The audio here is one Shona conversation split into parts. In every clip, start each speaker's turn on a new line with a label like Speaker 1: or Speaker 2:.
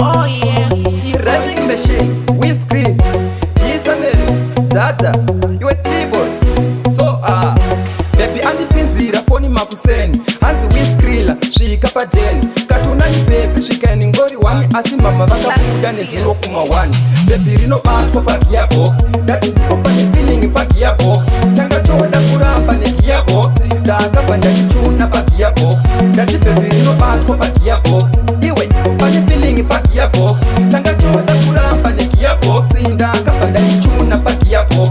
Speaker 1: Oh yeah.
Speaker 2: Rhyming machine, whiskey, G7, data, you a T-boy. So baby andipinzira foni makuseni, hanzi whiskrilla, svika padeni. Katunani baby svikani ngori wani, asi mama vakabuda ne0,1. Baby rinobatwa pagearbox, ndati ndipo pane feeling pagearbox. Tanga toda kuramba negearbox, ndakabva ndachichuna pagearbox. Ndati baby rinobatwa pagearbox, iwe pane feeling pagearbox. Tanga toda kuramba negearbox, ndakabva ndachichuna pagearbox.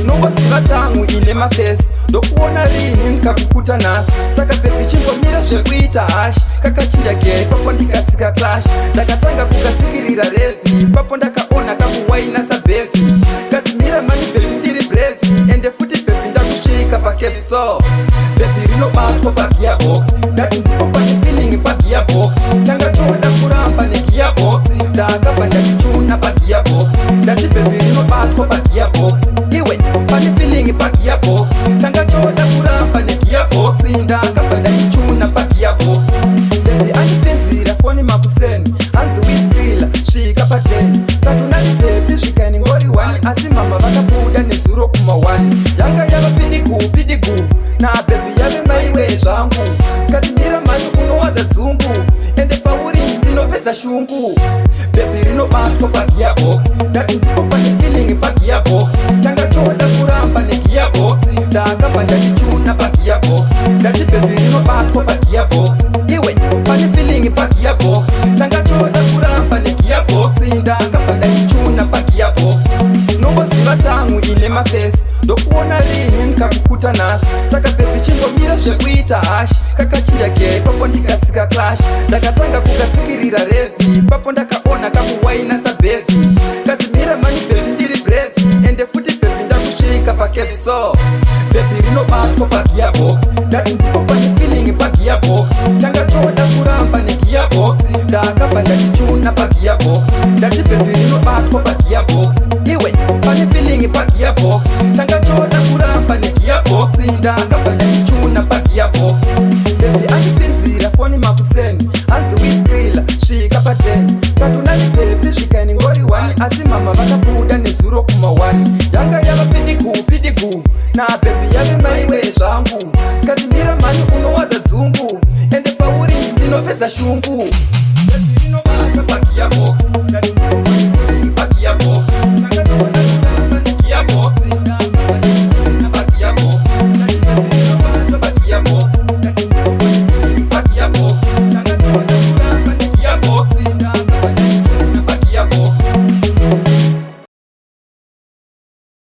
Speaker 2: Noboziva tangu ine mafesi, ndokuona rini nikakukuta nasi. Saka baby chingomira zvekuita hashi, kakachinja gay papo ndikatsika clash. Ndakatanga kukatsikirira revi, papo ndakaona kakuwaina sabhevi. Katimira mani baby ndiri brevi, ende futi baby ndakusvika pakevi. So baby rinobatwa pagearbox, ndati ndipo pane feeling pagearbox. Tanga toda kuramba negearbox, ndakabva ndachichuna pagearbox. Ndati baby rinobatwa pagearbox, iwe pane feeling pagearbox. Tanga toda kuramba negearbox, ndakabva ndachichuna pagearbox. Baby andipinzira foni makuseni, hanzi whiskrilla, svika pateni. Katunani baby svikani ngori 1, asi mama vakabuda ne0,1. Yanga yava pidigu na baby yave maiwe zvangu. Katimira mani unowadza dzungu, ende pauri ndinopedza shungu. Baby rinobatwa pagearbox, ndati ndipo pane feeling pagearbox. Tanga toda kuramba negearbox, ndakabva ndachichuna pagearbox. Ndati baby rinobatwa pagearbox, iwe pane feeling pagearbox. Tanga toda kuramba negearbox, ndakabva ndachichuna pagearbox. Noboziva tangu ine mafesi, ndokuona rini nikakukuta nasi. Saka baby chingomira zvekuita hashi, kakachinja gay papo ndikatsika clash. Ndakatanga kukatsikirira revi, papo ndakaona kakuwaina sabhevi. Katimira mani baby ndiri brevi, ende futi baby ndakusvika pakevi. So baby rinobatwa pagearbox, ndati ndipo pane feeling pagearbox. Tanga toda kuramba negearbox, ndakabva ndachichuna pagearbox. Ndati baby rinobatwa pagearbox, iwe pane feeling pagearbox. Tanga toda kuramba negearbox, ndakabva ndachichuna pagearbox. Baby andipinzira foni makuseni, hanzi whiskrilla, svika pateni. Katunani